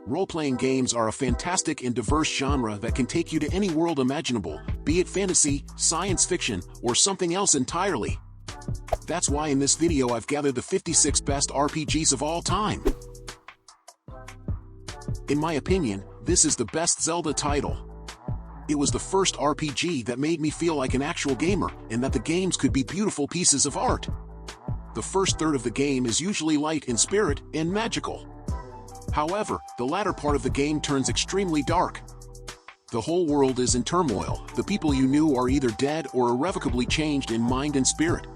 Role-playing games are a fantastic and diverse genre that can take you to any world imaginable, be it fantasy, science fiction, or something else entirely. That's why in this video I've gathered the 56 best RPGs of all time. In my opinion, this is the best Zelda title. It was the first RPG that made me feel like an actual gamer, and that the games could be beautiful pieces of art. The first third of the game is usually light in spirit and magical. However, the latter part of the game turns extremely dark. The whole world is in turmoil. The people you knew are either dead or irrevocably changed in mind and spirit.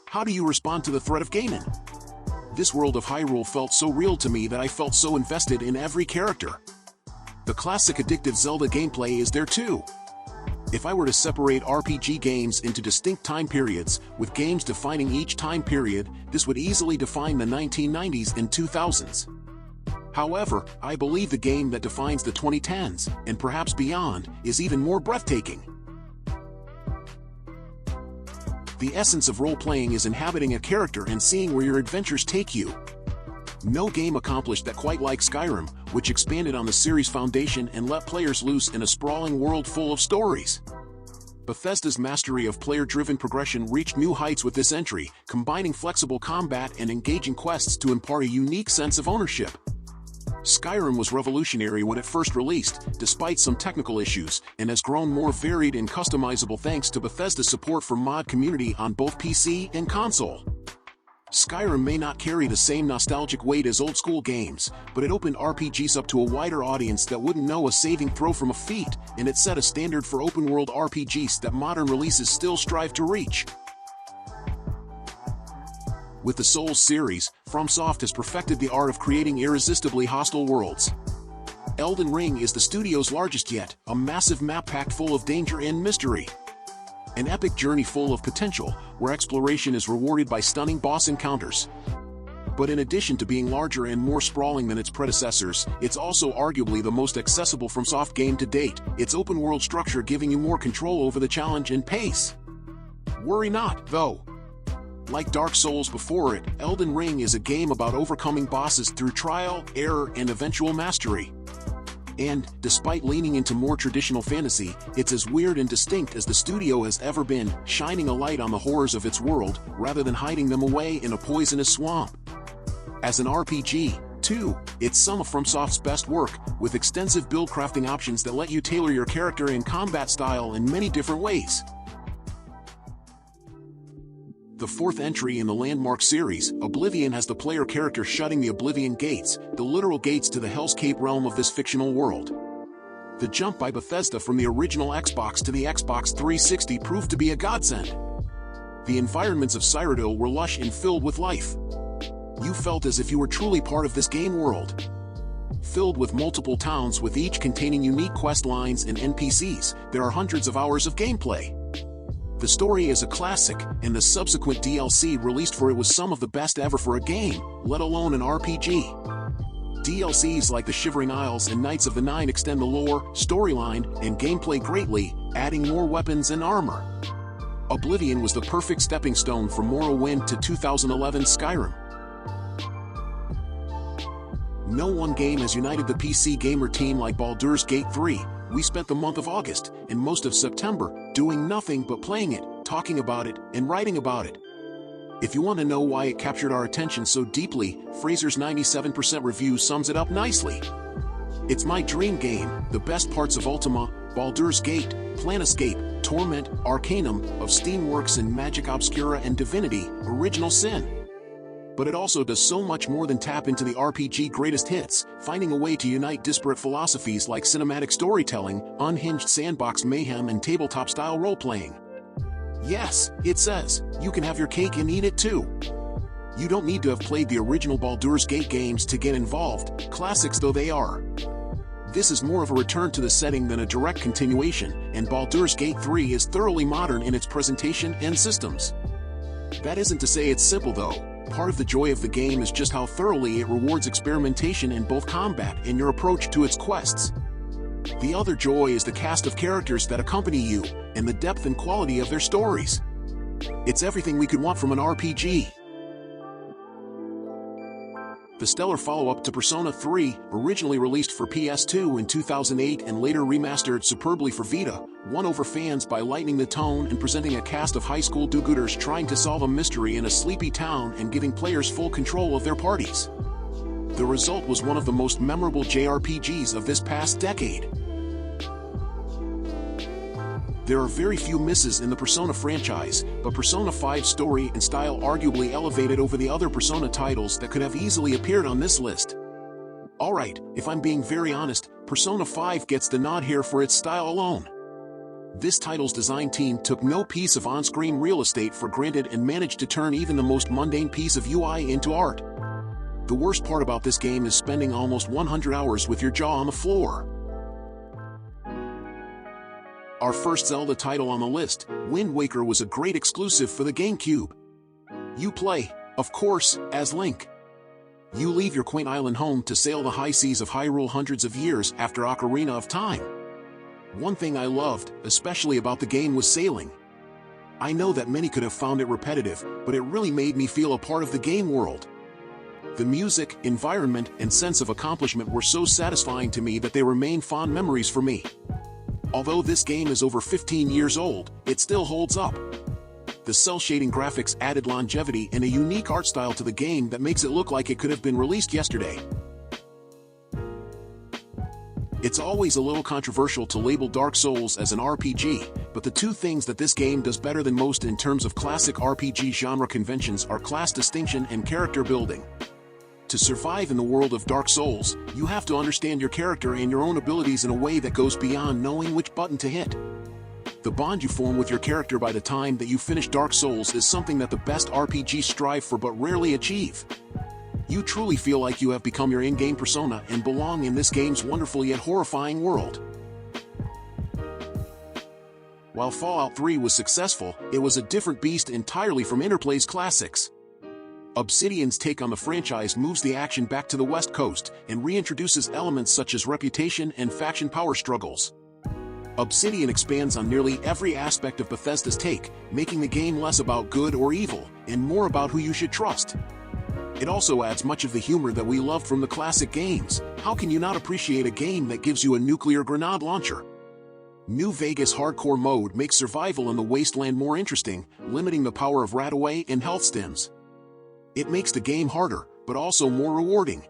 How do you respond to the threat of Ganon? This world of Hyrule felt so real to me that I felt so invested in every character. The classic addictive Zelda gameplay is there too. If I were to separate RPG games into distinct time periods, with games defining each time period, this would easily define the 1990s and 2000s. However, I believe the game that defines the 2010s, and perhaps beyond, is even more breathtaking. The essence of role-playing is inhabiting a character and seeing where your adventures take you. No game accomplished that quite like Skyrim, which expanded on the series' foundation and let players loose in a sprawling world full of stories. Bethesda's mastery of player-driven progression reached new heights with this entry, combining flexible combat and engaging quests to impart a unique sense of ownership. Skyrim was revolutionary when it first released, despite some technical issues, and has grown more varied and customizable thanks to Bethesda's support for mod community on both PC and console. Skyrim may not carry the same nostalgic weight as old-school games, but it opened RPGs up to a wider audience that wouldn't know a saving throw from a feat, and it set a standard for open-world RPGs that modern releases still strive to reach. With the Souls series, FromSoft has perfected the art of creating irresistibly hostile worlds. Elden Ring is the studio's largest yet, a massive map packed full of danger and mystery. An epic journey full of potential, where exploration is rewarded by stunning boss encounters. But in addition to being larger and more sprawling than its predecessors, it's also arguably the most accessible FromSoft game to date, its open-world structure giving you more control over the challenge and pace. Worry not, though. Like Dark Souls before it, Elden Ring is a game about overcoming bosses through trial, error, and eventual mastery. And, despite leaning into more traditional fantasy, it's as weird and distinct as the studio has ever been, shining a light on the horrors of its world, rather than hiding them away in a poisonous swamp. As an RPG, too, it's some of FromSoft's best work, with extensive build crafting options that let you tailor your character and combat style in many different ways. The fourth entry in the landmark series, Oblivion, has the player character shutting the Oblivion Gates, the literal gates to the Hell's Cape realm of this fictional world. The jump by Bethesda from the original Xbox to the Xbox 360 proved to be a godsend. The environments of Cyrodiil were lush and filled with life. You felt as if you were truly part of this game world. Filled with multiple towns with each containing unique quest lines and NPCs, there are hundreds of hours of gameplay. The story is a classic, and the subsequent DLC released for it was some of the best ever for a game, let alone an RPG. DLCs like the Shivering Isles and Knights of the Nine extend the lore, storyline, and gameplay greatly, adding more weapons and armor. Oblivion was the perfect stepping stone from Morrowind to 2011 Skyrim. No one game has united the PC gamer team like Baldur's Gate 3. We spent the month of August, and most of September, doing nothing but playing it, talking about it, and writing about it. If you want to know why it captured our attention so deeply, Fraser's 97% review sums it up nicely. It's my dream game, the best parts of Ultima, Baldur's Gate, Planescape, Torment, Arcanum, of Steamworks and Magic Obscura and Divinity, Original Sin. But it also does so much more than tap into the RPG greatest hits, finding a way to unite disparate philosophies like cinematic storytelling, unhinged sandbox mayhem, and tabletop-style role-playing. Yes, it says, you can have your cake and eat it too. You don't need to have played the original Baldur's Gate games to get involved, classics though they are. This is more of a return to the setting than a direct continuation, and Baldur's Gate 3 is thoroughly modern in its presentation and systems. That isn't to say it's simple though. Part of the joy of the game is just how thoroughly it rewards experimentation in both combat and your approach to its quests. The other joy is the cast of characters that accompany you, and the depth and quality of their stories. It's everything we could want from an RPG. The the stellar follow-up to Persona 3, originally released for PS2 in 2008 and later remastered superbly for Vita, won over fans by lightening the tone and presenting a cast of high school do-gooders trying to solve a mystery in a sleepy town and giving players full control of their parties. The result was one of the most memorable JRPGs of this past decade. There are very few misses in the Persona franchise, but Persona 5's story and style arguably elevated over the other Persona titles that could have easily appeared on this list. Alright, if I'm being very honest, Persona 5 gets the nod here for its style alone. This title's design team took no piece of on-screen real estate for granted and managed to turn even the most mundane piece of UI into art. The worst part about this game is spending almost 100 hours with your jaw on the floor. Our first Zelda title on the list, Wind Waker, was a great exclusive for the GameCube. You play, of course, as Link. You leave your quaint island home to sail the high seas of Hyrule hundreds of years after Ocarina of Time. One thing I loved, especially about the game, was sailing. I know that many could have found it repetitive, but it really made me feel a part of the game world. The music, environment, and sense of accomplishment were so satisfying to me that they remain fond memories for me. Although this game is over 15 years old, it still holds up. The cel-shading graphics added longevity and a unique art style to the game that makes it look like it could have been released yesterday. It's always a little controversial to label Dark Souls as an RPG, but the two things that this game does better than most in terms of classic RPG genre conventions are class distinction and character building. To survive in the world of Dark Souls, you have to understand your character and your own abilities in a way that goes beyond knowing which button to hit. The bond you form with your character by the time that you finish Dark Souls is something that the best RPGs strive for but rarely achieve. You truly feel like you have become your in-game persona and belong in this game's wonderful yet horrifying world. While Fallout 3 was successful, it was a different beast entirely from Interplay's classics. Obsidian's take on the franchise moves the action back to the West Coast and reintroduces elements such as reputation and faction power struggles. Obsidian expands on nearly every aspect of Bethesda's take, making the game less about good or evil, and more about who you should trust. It also adds much of the humor that we loved from the classic games. How can you not appreciate a game that gives you a nuclear grenade launcher? New Vegas Hardcore mode makes survival in the wasteland more interesting, limiting the power of RadAway and health stims. It makes the game harder, but also more rewarding.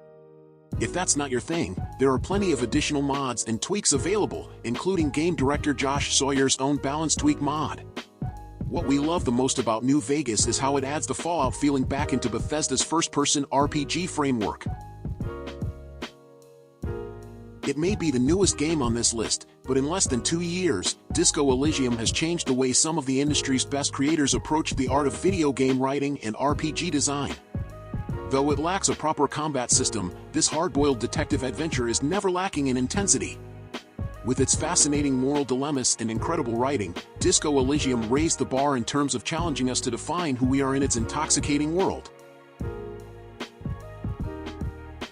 If that's not your thing, there are plenty of additional mods and tweaks available, including game director Josh Sawyer's own balance tweak mod. What we love the most about New Vegas is how it adds the Fallout feeling back into Bethesda's first-person RPG framework. It may be the newest game on this list, but in less than 2 years, Disco Elysium has changed the way some of the industry's best creators approach the art of video game writing and RPG design. Though it lacks a proper combat system, this hard-boiled detective adventure is never lacking in intensity. With its fascinating moral dilemmas and incredible writing, Disco Elysium raised the bar in terms of challenging us to define who we are in its intoxicating world.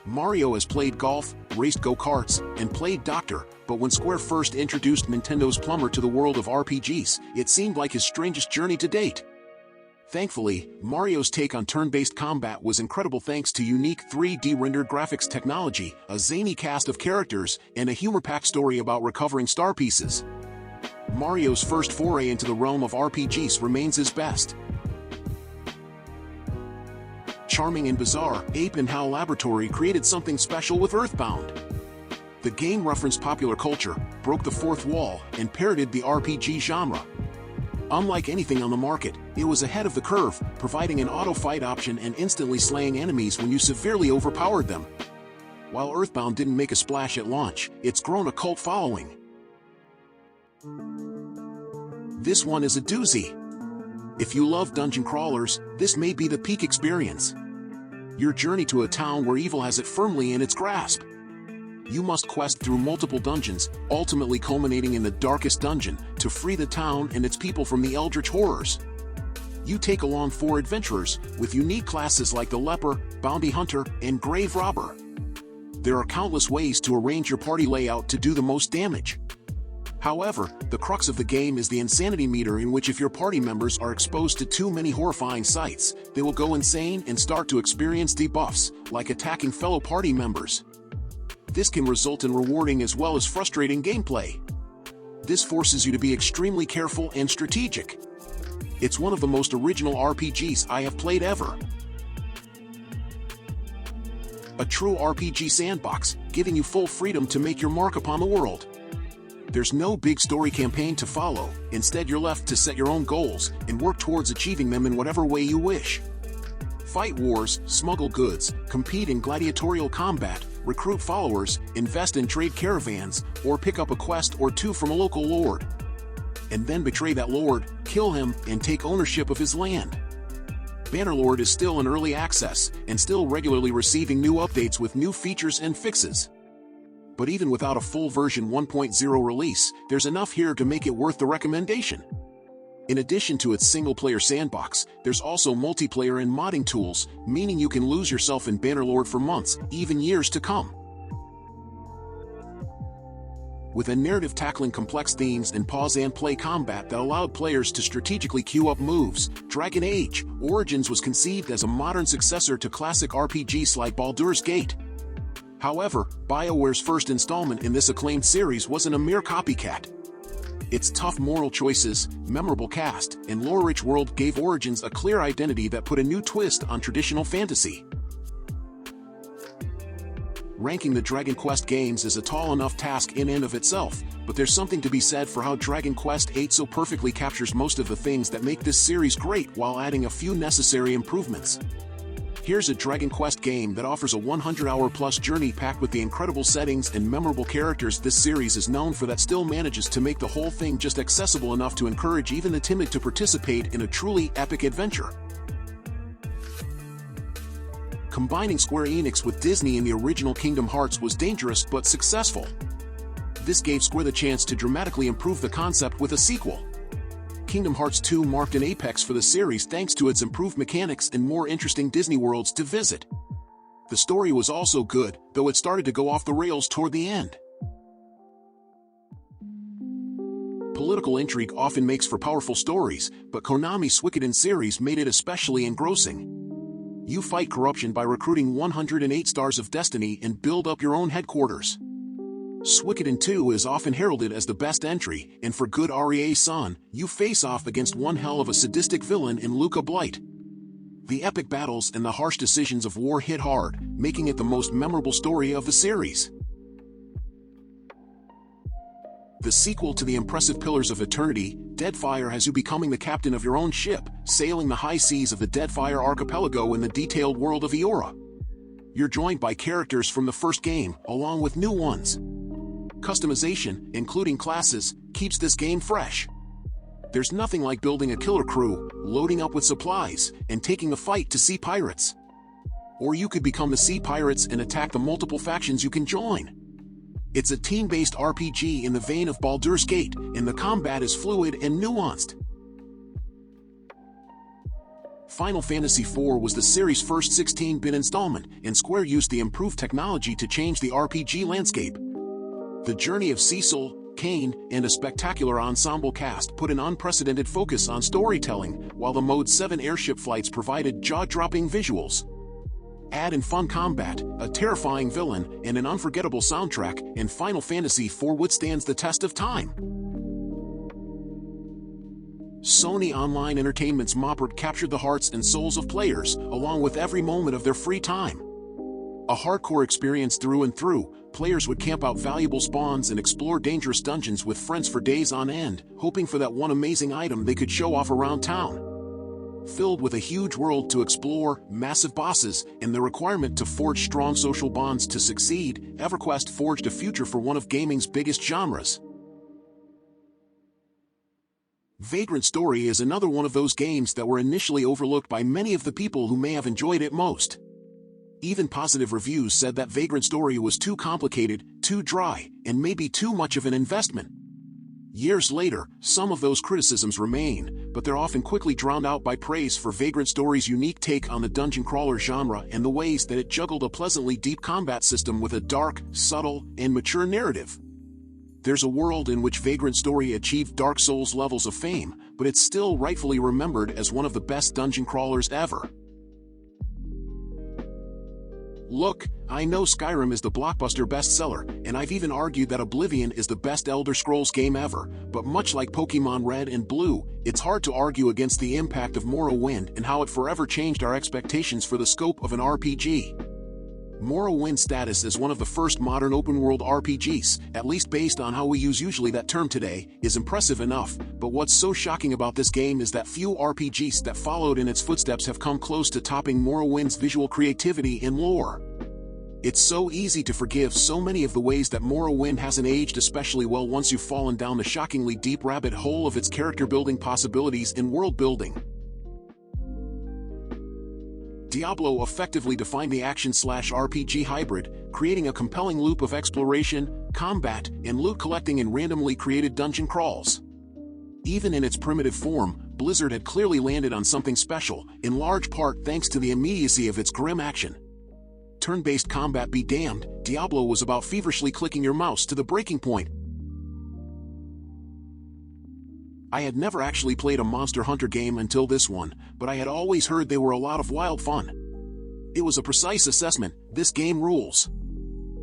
Mario has played golf, raced go-karts, and played doctor, but when Square first introduced Nintendo's plumber to the world of RPGs, it seemed like his strangest journey to date. Thankfully, Mario's take on turn-based combat was incredible thanks to unique 3D rendered graphics technology, a zany cast of characters, and a humor-packed story about recovering star pieces. Mario's first foray into the realm of RPGs remains his best. Charming and bizarre, Ape and Hal Laboratory created something special with EarthBound. The game referenced popular culture, broke the fourth wall, and parroted the RPG genre. Unlike anything on the market, it was ahead of the curve, providing an auto-fight option and instantly slaying enemies when you severely overpowered them. While EarthBound didn't make a splash at launch, it's grown a cult following. This one is a doozy. If you love dungeon crawlers, this may be the peak experience. Your journey to a town where evil has it firmly in its grasp. You must quest through multiple dungeons, ultimately culminating in the darkest dungeon, to free the town and its people from the eldritch horrors. You take along 4 adventurers, with unique classes like the Leper, Bounty Hunter, and Grave Robber. There are countless ways to arrange your party layout to do the most damage. However, the crux of the game is the insanity meter, in which if your party members are exposed to too many horrifying sights, they will go insane and start to experience debuffs, like attacking fellow party members. This can result in rewarding as well as frustrating gameplay. This forces you to be extremely careful and strategic. It's one of the most original RPGs I have played ever. A true RPG sandbox, giving you full freedom to make your mark upon the world. There's no big story campaign to follow, instead you're left to set your own goals and work towards achieving them in whatever way you wish. Fight wars, smuggle goods, compete in gladiatorial combat, recruit followers, invest in trade caravans, or pick up a quest or two from a local lord. And then betray that lord, kill him, and take ownership of his land. Bannerlord is still in early access, and still regularly receiving new updates with new features and fixes. But even without a full version 1.0 release, there's enough here to make it worth the recommendation. In addition to its single-player sandbox, there's also multiplayer and modding tools, meaning you can lose yourself in Bannerlord for months, even years to come. With a narrative tackling complex themes and pause-and-play combat that allowed players to strategically queue up moves, Dragon Age Origins was conceived as a modern successor to classic RPGs like Baldur's Gate. However, BioWare's first installment in this acclaimed series wasn't a mere copycat. Its tough moral choices, memorable cast, and lore-rich world gave Origins a clear identity that put a new twist on traditional fantasy. Ranking the Dragon Quest games is a tall enough task in and of itself, but there's something to be said for how Dragon Quest VIII so perfectly captures most of the things that make this series great while adding a few necessary improvements. Here's a Dragon Quest game that offers a 100-hour-plus journey packed with the incredible settings and memorable characters this series is known for that still manages to make the whole thing just accessible enough to encourage even the timid to participate in a truly epic adventure. Combining Square Enix with Disney in the original Kingdom Hearts was dangerous but successful. This gave Square the chance to dramatically improve the concept with a sequel. Kingdom Hearts 2 marked an apex for the series thanks to its improved mechanics and more interesting Disney worlds to visit. The story was also good, though it started to go off the rails toward the end. Political intrigue often makes for powerful stories, but Konami's Suikoden series made it especially engrossing. You fight corruption by recruiting 108 Stars of Destiny and build up your own headquarters. Suikoden II is often heralded as the best entry, and for good REA-san, you face off against one hell of a sadistic villain in Luca Blight. The epic battles and the harsh decisions of war hit hard, making it the most memorable story of the series. The sequel to the impressive Pillars of Eternity, Deadfire, has you becoming the captain of your own ship, sailing the high seas of the Deadfire archipelago in the detailed world of Eora. You're joined by characters from the first game, along with new ones. Customization, including classes, keeps this game fresh. There's nothing like building a killer crew, loading up with supplies, and taking the fight to sea pirates. Or you could become the sea pirates and attack the multiple factions you can join. It's a team-based RPG in the vein of Baldur's Gate, and the combat is fluid and nuanced. Final Fantasy IV was the series' first 16-bit installment, and Square used the improved technology to change the RPG landscape. The journey of Cecil, Kain, and a spectacular ensemble cast put an unprecedented focus on storytelling, while the Mode 7 airship flights provided jaw-dropping visuals. Add in fun combat, a terrifying villain, and an unforgettable soundtrack, and Final Fantasy IV withstands the test of time. Sony Online Entertainment's Moppert captured the hearts and souls of players, along with every moment of their free time. A hardcore experience through and through, players would camp out valuable spawns and explore dangerous dungeons with friends for days on end, hoping for that one amazing item they could show off around town. Filled with a huge world to explore, massive bosses, and the requirement to forge strong social bonds to succeed, EverQuest forged a future for one of gaming's biggest genres. Vagrant Story is another one of those games that were initially overlooked by many of the people who may have enjoyed it most. Even positive reviews said that Vagrant Story was too complicated, too dry, and maybe too much of an investment. Years later, some of those criticisms remain, but they're often quickly drowned out by praise for Vagrant Story's unique take on the dungeon crawler genre and the ways that it juggled a pleasantly deep combat system with a dark, subtle, and mature narrative. There's a world in which Vagrant Story achieved Dark Souls levels of fame, but it's still rightfully remembered as one of the best dungeon crawlers ever. Look, I know Skyrim is the blockbuster bestseller, and I've even argued that Oblivion is the best Elder Scrolls game ever, but much like Pokémon Red and Blue, it's hard to argue against the impact of Morrowind and how it forever changed our expectations for the scope of an RPG. Morrowind's status as one of the first modern open-world RPGs, at least based on how we use usually that term today, is impressive enough, but what's so shocking about this game is that few RPGs that followed in its footsteps have come close to topping Morrowind's visual creativity and lore. It's so easy to forgive so many of the ways that Morrowind hasn't aged especially well once you've fallen down the shockingly deep rabbit hole of its character-building possibilities and world-building. Diablo effectively defined the action-slash-RPG hybrid, creating a compelling loop of exploration, combat, and loot collecting in randomly created dungeon crawls. Even in its primitive form, Blizzard had clearly landed on something special, in large part thanks to the immediacy of its grim action. Turn-based combat be damned, Diablo was about feverishly clicking your mouse to the breaking point. I had never actually played a Monster Hunter game until this one, but I had always heard they were a lot of wild fun. It was a precise assessment, this game rules.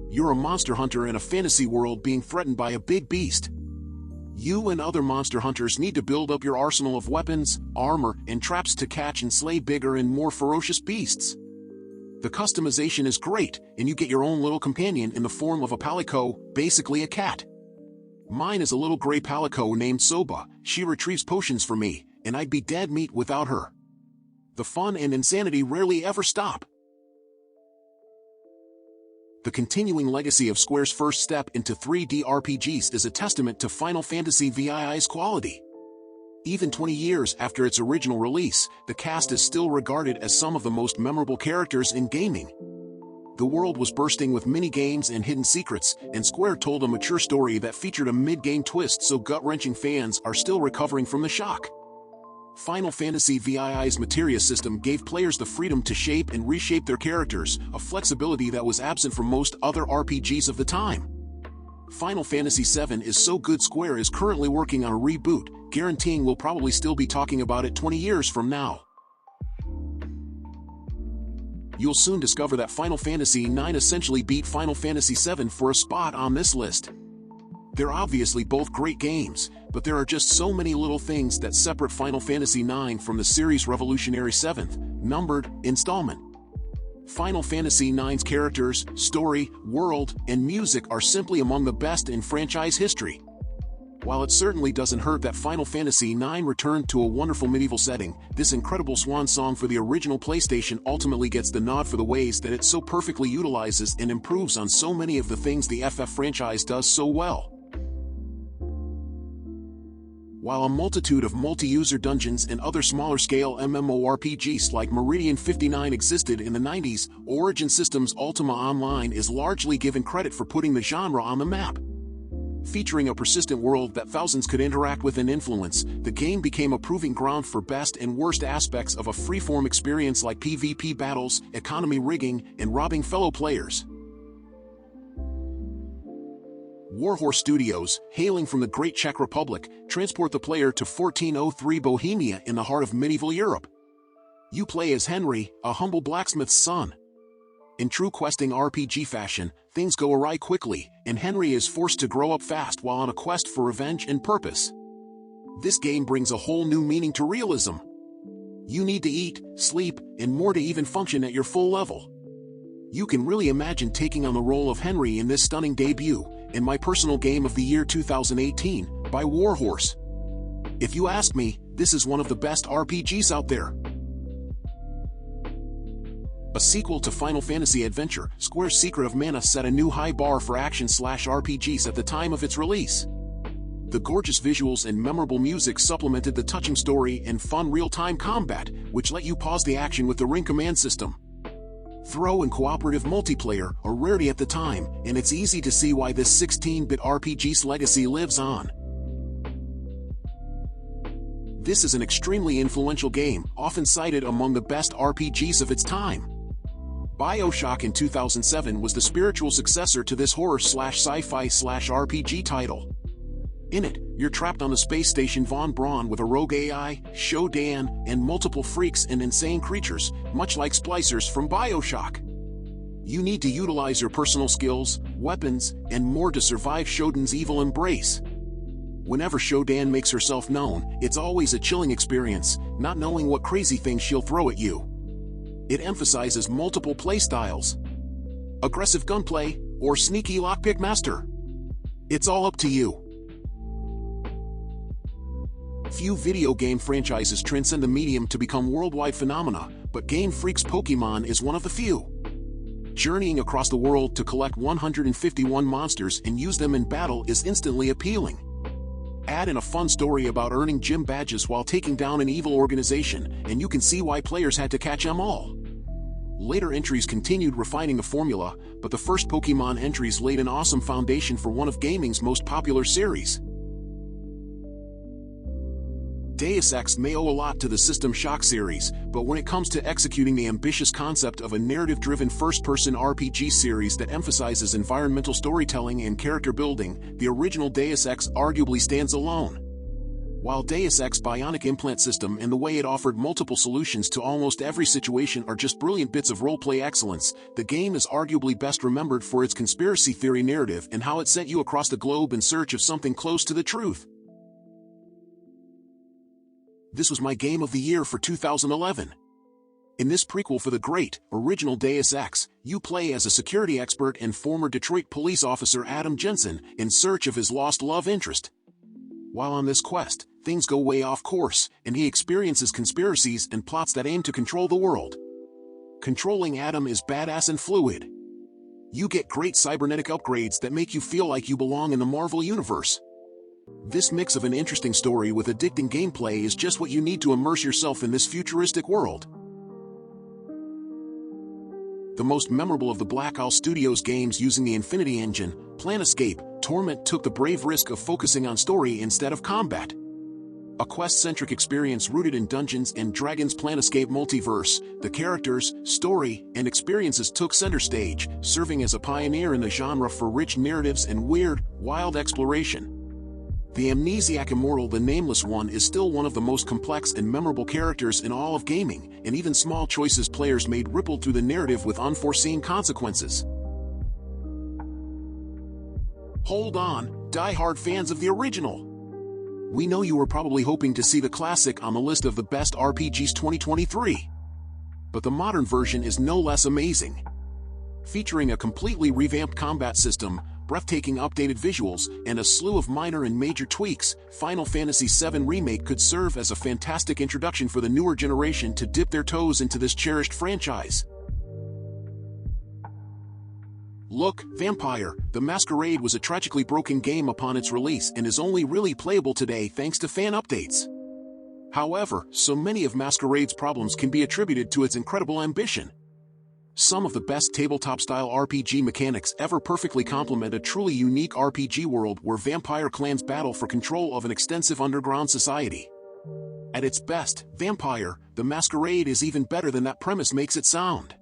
You're a monster hunter in a fantasy world being threatened by a big beast. You and other monster hunters need to build up your arsenal of weapons, armor, and traps to catch and slay bigger and more ferocious beasts. The customization is great, and you get your own little companion in the form of a palico, basically a cat. Mine is a little gray palico named Soba. She retrieves potions for me, and I'd be dead meat without her. The fun and insanity rarely ever stop. The continuing legacy of Square's first step into 3D RPGs is a testament to Final Fantasy VII's quality. Even 20 years after its original release, the cast is still regarded as some of the most memorable characters in gaming. The world was bursting with mini-games and hidden secrets, and Square told a mature story that featured a mid-game twist so gut-wrenching fans are still recovering from the shock. Final Fantasy VII's materia system gave players the freedom to shape and reshape their characters, a flexibility that was absent from most other RPGs of the time. Final Fantasy VII is so good Square is currently working on a reboot, guaranteeing we'll probably still be talking about it 20 years from now. You'll soon discover that Final Fantasy IX essentially beat Final Fantasy VII for a spot on this list. They're obviously both great games, but there are just so many little things that separate Final Fantasy IX from the series' revolutionary 7th, numbered, installment. Final Fantasy IX's characters, story, world, and music are simply among the best in franchise history. While it certainly doesn't hurt that Final Fantasy IX returned to a wonderful medieval setting, this incredible swan song for the original PlayStation ultimately gets the nod for the ways that it so perfectly utilizes and improves on so many of the things the FF franchise does so well. While a multitude of multi-user dungeons and other smaller-scale MMORPGs like Meridian 59 existed in the 90s, Origin Systems' Ultima Online is largely given credit for putting the genre on the map. Featuring a persistent world that thousands could interact with and influence, the game became a proving ground for best and worst aspects of a freeform experience like PvP battles, economy rigging, and robbing fellow players. Warhorse Studios, hailing from the Great Czech Republic, transport the player to 1403 Bohemia in the heart of medieval Europe. You play as Henry, a humble blacksmith's son. In true questing RPG fashion, things go awry quickly, and Henry is forced to grow up fast while on a quest for revenge and purpose. This game brings a whole new meaning to realism. You need to eat, sleep, and more to even function at your full level. You can really imagine taking on the role of Henry in this stunning debut, and my personal game of the year 2018, by Warhorse. If you ask me, this is one of the best RPGs out there. A sequel to Final Fantasy Adventure, Square's Secret of Mana set a new high bar for action-slash-RPGs at the time of its release. The gorgeous visuals and memorable music supplemented the touching story and fun real-time combat, which let you pause the action with the ring command system. Throw and cooperative multiplayer, a rarity at the time, and it's easy to see why this 16-bit RPG's legacy lives on. This is an extremely influential game, often cited among the best RPGs of its time. BioShock in 2007 was the spiritual successor to this horror/sci-fi/RPG title. In it, you're trapped on the space station Von Braun with a rogue AI, Shodan, and multiple freaks and insane creatures, much like splicers from BioShock. You need to utilize your personal skills, weapons, and more to survive Shodan's evil embrace. Whenever Shodan makes herself known, it's always a chilling experience, not knowing what crazy things she'll throw at you. It emphasizes multiple playstyles: aggressive gunplay, or sneaky lockpick master. It's all up to you. Few video game franchises transcend the medium to become worldwide phenomena, but Game Freak's Pokémon is one of the few. Journeying across the world to collect 151 monsters and use them in battle is instantly appealing. Add in a fun story about earning gym badges while taking down an evil organization, and you can see why players had to catch them all. Later entries continued refining the formula, but the first Pokémon entries laid an awesome foundation for one of gaming's most popular series. Deus Ex may owe a lot to the System Shock series, but when it comes to executing the ambitious concept of a narrative-driven first-person RPG series that emphasizes environmental storytelling and character building, the original Deus Ex arguably stands alone. While Deus Ex Bionic Implant System and the way it offered multiple solutions to almost every situation are just brilliant bits of roleplay excellence, the game is arguably best remembered for its conspiracy theory narrative and how it sent you across the globe in search of something close to the truth. This was my game of the year for 2011. In this prequel for the great, original Deus Ex, you play as a security expert and former Detroit police officer Adam Jensen in search of his lost love interest. While on this quest, things go way off course, and he experiences conspiracies and plots that aim to control the world. Controlling Adam is badass and fluid. You get great cybernetic upgrades that make you feel like you belong in the Marvel Universe. This mix of an interesting story with addicting gameplay is just what you need to immerse yourself in this futuristic world. The most memorable of the Black Owl Studios games using the Infinity Engine, Planescape, Torment took the brave risk of focusing on story instead of combat. A quest-centric experience rooted in Dungeons & Dragons' Planescape multiverse, the characters, story, and experiences took center stage, serving as a pioneer in the genre for rich narratives and weird, wild exploration. The amnesiac immortal the Nameless One is still one of the most complex and memorable characters in all of gaming, and even small choices players made rippled through the narrative with unforeseen consequences. Hold on, die-hard fans of the original! We know you were probably hoping to see the classic on the list of the best RPGs 2023. But the modern version is no less amazing. Featuring a completely revamped combat system, breathtaking updated visuals, and a slew of minor and major tweaks, Final Fantasy VII Remake could serve as a fantastic introduction for the newer generation to dip their toes into this cherished franchise. Look, Vampire: The Masquerade was a tragically broken game upon its release and is only really playable today thanks to fan updates. However, so many of Masquerade's problems can be attributed to its incredible ambition. Some of the best tabletop-style RPG mechanics ever perfectly complement a truly unique RPG world where vampire clans battle for control of an extensive underground society. At its best, Vampire: The Masquerade is even better than that premise makes it sound.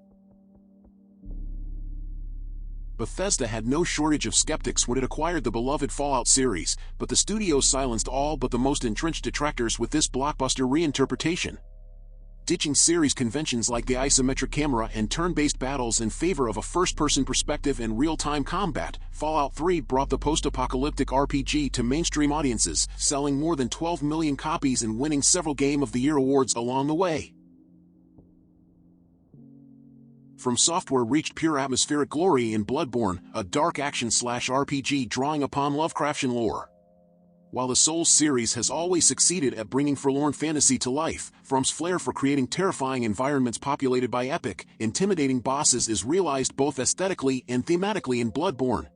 Bethesda had no shortage of skeptics when it acquired the beloved Fallout series, but the studio silenced all but the most entrenched detractors with this blockbuster reinterpretation. Ditching series conventions like the isometric camera and turn-based battles in favor of a first-person perspective and real-time combat, Fallout 3 brought the post-apocalyptic RPG to mainstream audiences, selling more than 12 million copies and winning several Game of the Year awards along the way. From Software reached pure atmospheric glory in Bloodborne, a dark action/RPG drawing upon Lovecraftian lore. While the Souls series has always succeeded at bringing forlorn fantasy to life, From's flair for creating terrifying environments populated by epic, intimidating bosses is realized both aesthetically and thematically in Bloodborne.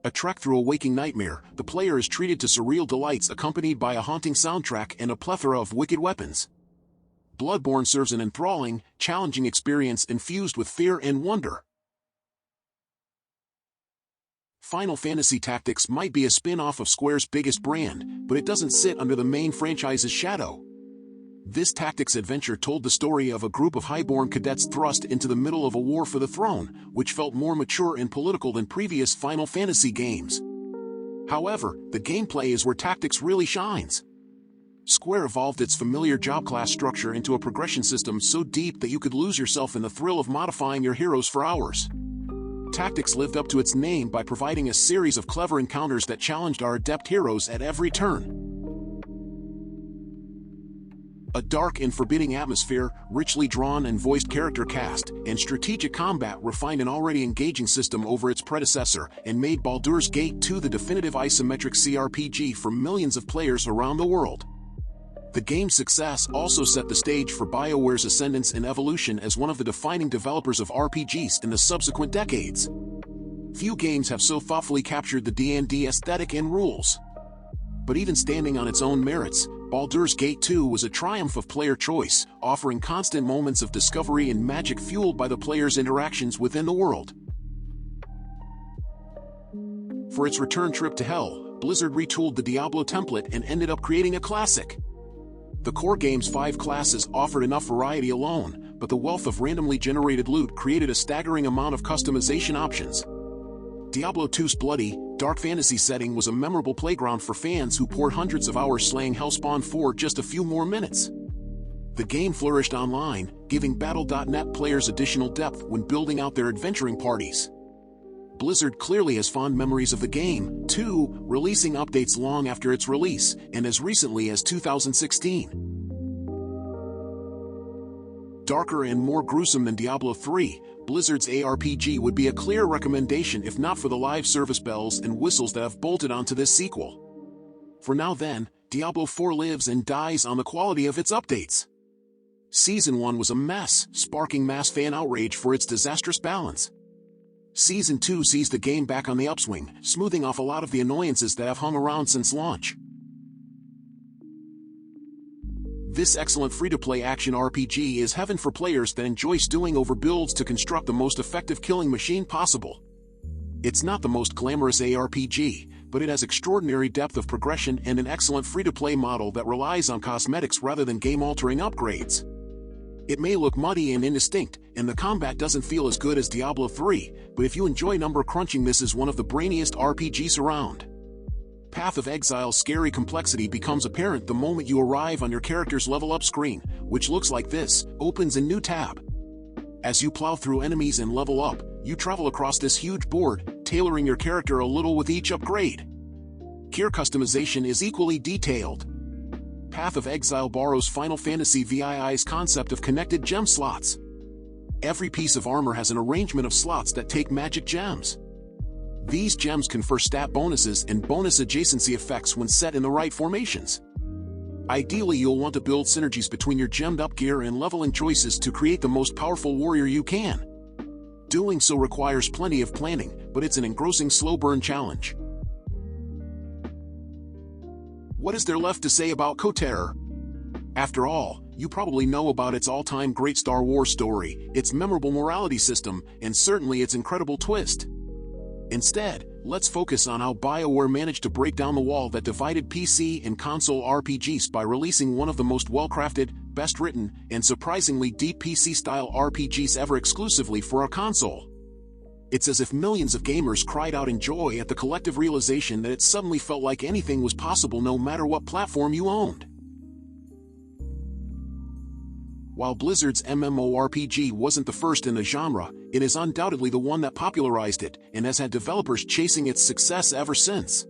A trek through a waking nightmare, the player is treated to surreal delights accompanied by a haunting soundtrack and a plethora of wicked weapons. Bloodborne serves an enthralling, challenging experience infused with fear and wonder. Final Fantasy Tactics might be a spin-off of Square's biggest brand, but it doesn't sit under the main franchise's shadow. This tactics adventure told the story of a group of highborn cadets thrust into the middle of a war for the throne, which felt more mature and political than previous Final Fantasy games. However, the gameplay is where tactics really shines. Square evolved its familiar job class structure into a progression system so deep that you could lose yourself in the thrill of modifying your heroes for hours. Tactics lived up to its name by providing a series of clever encounters that challenged our adept heroes at every turn. A dark and forbidding atmosphere, richly drawn and voiced character cast, and strategic combat refined an already engaging system over its predecessor and made Baldur's Gate 2 the definitive isometric CRPG for millions of players around the world. The game's success also set the stage for BioWare's ascendance and evolution as one of the defining developers of RPGs in the subsequent decades. Few games have so thoughtfully captured the D&D aesthetic and rules. But even standing on its own merits, Baldur's Gate 2 was a triumph of player choice, offering constant moments of discovery and magic fueled by the player's interactions within the world. For its return trip to Hell, Blizzard retooled the Diablo template and ended up creating a classic. The core game's 5 classes offered enough variety alone, but the wealth of randomly generated loot created a staggering amount of customization options. Diablo II's bloody, dark fantasy setting was a memorable playground for fans who poured hundreds of hours slaying Hellspawn for just a few more minutes. The game flourished online, giving Battle.net players additional depth when building out their adventuring parties. Blizzard clearly has fond memories of the game, too, releasing updates long after its release, and as recently as 2016. Darker and more gruesome than Diablo III, Blizzard's ARPG would be a clear recommendation if not for the live service bells and whistles that have bolted onto this sequel. For now then, Diablo IV lives and dies on the quality of its updates. Season 1 was a mess, sparking mass fan outrage for its disastrous balance. Season 2 sees the game back on the upswing, smoothing off a lot of the annoyances that have hung around since launch. This excellent free-to-play action RPG is heaven for players that enjoy stewing over builds to construct the most effective killing machine possible. It's not the most glamorous ARPG, but it has extraordinary depth of progression and an excellent free-to-play model that relies on cosmetics rather than game-altering upgrades. It may look muddy and indistinct, and the combat doesn't feel as good as Diablo III, but if you enjoy number crunching, this is one of the brainiest RPGs around. Path of Exile's scary complexity becomes apparent the moment you arrive on your character's level up screen, which looks like this, opens a new tab. As you plow through enemies and level up, you travel across this huge board, tailoring your character a little with each upgrade. Gear customization is equally detailed. Path of Exile borrows Final Fantasy VII's concept of connected gem slots. Every piece of armor has an arrangement of slots that take magic gems. These gems confer stat bonuses and bonus adjacency effects when set in the right formations. Ideally, you'll want to build synergies between your gemmed up gear and leveling choices to create the most powerful warrior you can. Doing so requires plenty of planning, but it's an engrossing slow burn challenge. What is there left to say about KOTOR? After all, you probably know about its all-time great Star Wars story, its memorable morality system, and certainly its incredible twist. Instead, let's focus on how BioWare managed to break down the wall that divided PC and console RPGs by releasing one of the most well-crafted, best-written, and surprisingly deep PC-style RPGs ever exclusively for a console. It's as if millions of gamers cried out in joy at the collective realization that it suddenly felt like anything was possible no matter what platform you owned. While Blizzard's MMORPG wasn't the first in the genre, it is undoubtedly the one that popularized it, and has had developers chasing its success ever since.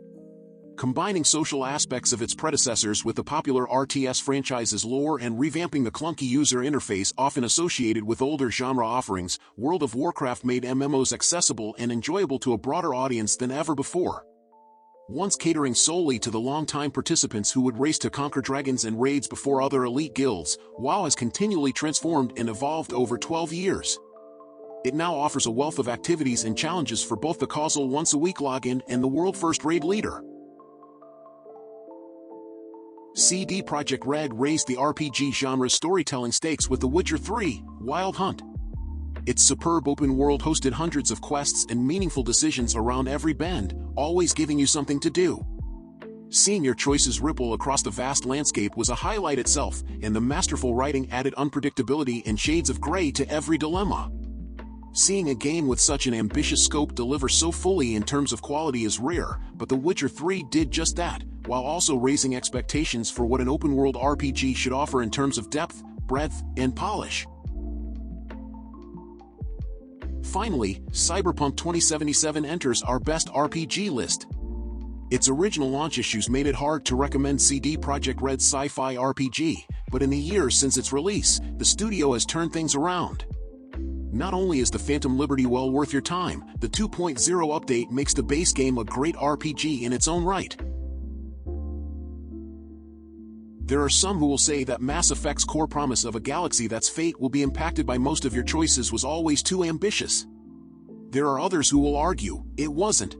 Combining social aspects of its predecessors with the popular RTS franchise's lore and revamping the clunky user interface often associated with older genre offerings, World of Warcraft made MMOs accessible and enjoyable to a broader audience than ever before. Once catering solely to the long-time participants who would race to conquer dragons and raids before other elite guilds, WoW has continually transformed and evolved over 12 years. It now offers a wealth of activities and challenges for both the casual once-a-week login and the world-first raid leader. CD Projekt Red raised the RPG genre's storytelling stakes with The Witcher 3: Wild Hunt. Its superb open world hosted hundreds of quests and meaningful decisions around every bend, always giving you something to do. Seeing your choices ripple across the vast landscape was a highlight itself, and the masterful writing added unpredictability and shades of gray to every dilemma. Seeing a game with such an ambitious scope deliver so fully in terms of quality is rare, but The Witcher 3 did just that, while also raising expectations for what an open-world RPG should offer in terms of depth, breadth, and polish. Finally, Cyberpunk 2077 enters our best RPG list. Its original launch issues made it hard to recommend CD Projekt Red's sci-fi RPG, but in the years since its release, the studio has turned things around. Not only is the Phantom Liberty well worth your time, the 2.0 update makes the base game a great RPG in its own right. There are some who will say that Mass Effect's core promise of a galaxy that's fate will be impacted by most of your choices was always too ambitious. There are others who will argue it wasn't.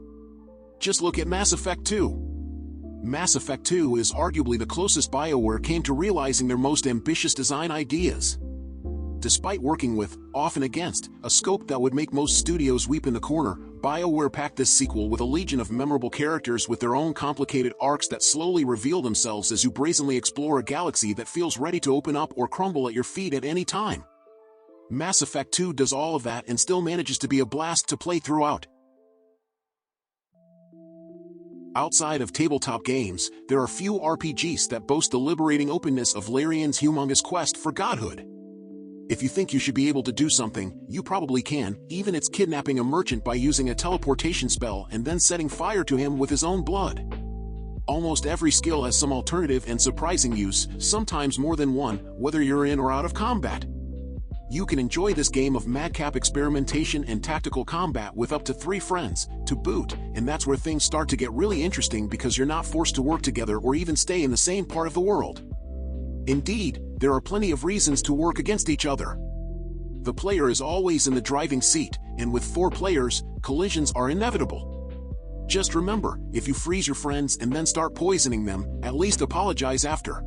Just look at Mass Effect 2. Mass Effect 2 is arguably the closest BioWare came to realizing their most ambitious design ideas. Despite working with, often against, a scope that would make most studios weep in the corner, BioWare packed this sequel with a legion of memorable characters with their own complicated arcs that slowly reveal themselves as you brazenly explore a galaxy that feels ready to open up or crumble at your feet at any time. Mass Effect 2 does all of that and still manages to be a blast to play throughout. Outside of tabletop games, there are few RPGs that boast the liberating openness of Larian's humongous quest for godhood. If you think you should be able to do something, you probably can, even it's kidnapping a merchant by using a teleportation spell and then setting fire to him with his own blood. Almost every skill has some alternative and surprising use, sometimes more than one, whether you're in or out of combat. You can enjoy this game of madcap experimentation and tactical combat with up to 3 friends, to boot, and that's where things start to get really interesting because you're not forced to work together or even stay in the same part of the world. Indeed, there are plenty of reasons to work against each other. The player is always in the driving seat, and with 4 players, collisions are inevitable. Just remember, if you freeze your friends and then start poisoning them, at least apologize after.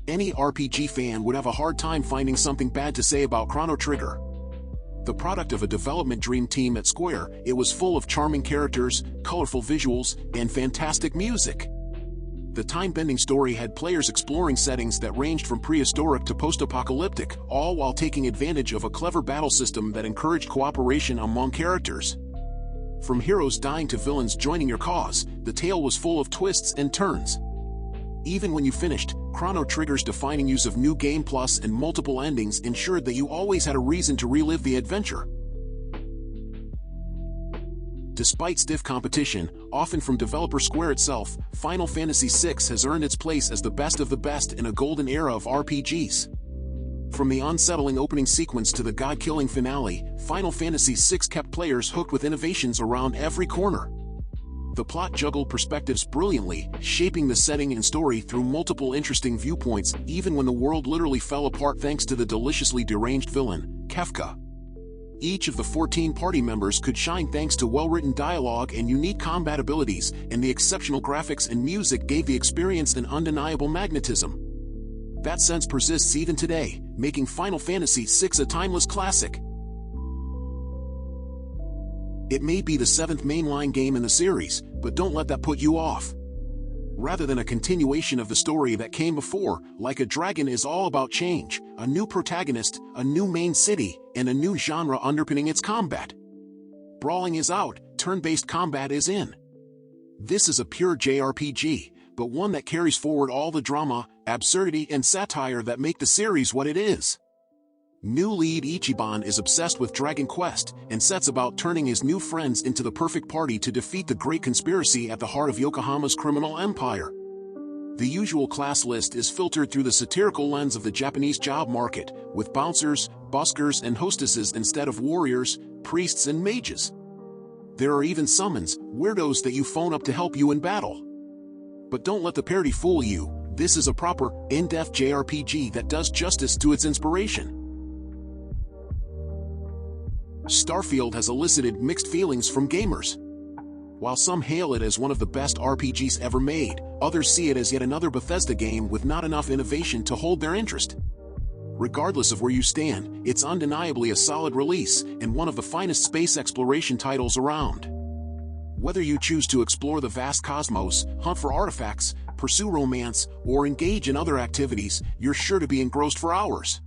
Any RPG fan would have a hard time finding something bad to say about Chrono Trigger. The product of a development dream team at Square, it was full of charming characters, colorful visuals, and fantastic music. The time-bending story had players exploring settings that ranged from prehistoric to post-apocalyptic, all while taking advantage of a clever battle system that encouraged cooperation among characters. From heroes dying to villains joining your cause, the tale was full of twists and turns. Even when you finished, Chrono Trigger's defining use of New Game Plus and multiple endings ensured that you always had a reason to relive the adventure. Despite stiff competition, often from developer Square itself, Final Fantasy VI has earned its place as the best of the best in a golden era of RPGs. From the unsettling opening sequence to the god-killing finale, Final Fantasy VI kept players hooked with innovations around every corner. The plot juggled perspectives brilliantly, shaping the setting and story through multiple interesting viewpoints, even when the world literally fell apart thanks to the deliciously deranged villain, Kefka. Each of the 14 party members could shine thanks to well-written dialogue and unique combat abilities, and the exceptional graphics and music gave the experience an undeniable magnetism. That sense persists even today, making Final Fantasy VI a timeless classic. It may be the 7th mainline game in the series, but don't let that put you off. Rather than a continuation of the story that came before, Like a Dragon is all about change, a new protagonist, a new main city, and a new genre underpinning its combat. Brawling is out, turn-based combat is in. This is a pure JRPG, but one that carries forward all the drama, absurdity, and satire that make the series what it is. New lead Ichiban is obsessed with Dragon Quest, and sets about turning his new friends into the perfect party to defeat the great conspiracy at the heart of Yokohama's criminal empire. The usual class list is filtered through the satirical lens of the Japanese job market, with bouncers, buskers, and hostesses instead of warriors, priests, and mages. There are even summons, weirdos that you phone up to help you in battle. But don't let the parody fool you, this is a proper, in-depth JRPG that does justice to its inspiration. Starfield has elicited mixed feelings from gamers. While some hail it as one of the best RPGs ever made, others see it as yet another Bethesda game with not enough innovation to hold their interest. Regardless of where you stand, it's undeniably a solid release, and one of the finest space exploration titles around. Whether you choose to explore the vast cosmos, hunt for artifacts, pursue romance, or engage in other activities, you're sure to be engrossed for hours.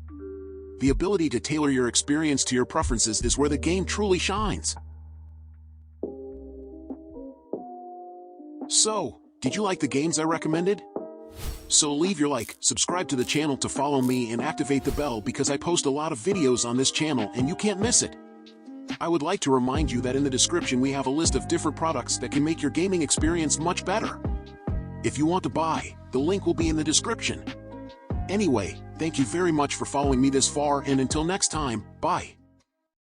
The ability to tailor your experience to your preferences is where the game truly shines. So, did you like the games I recommended? So leave your like, subscribe to the channel to follow me, and activate the bell because I post a lot of videos on this channel and you can't miss it. I would like to remind you that in the description we have a list of different products that can make your gaming experience much better. If you want to buy, the link will be in the description. Anyway, thank you very much for following me this far, and until next time, bye.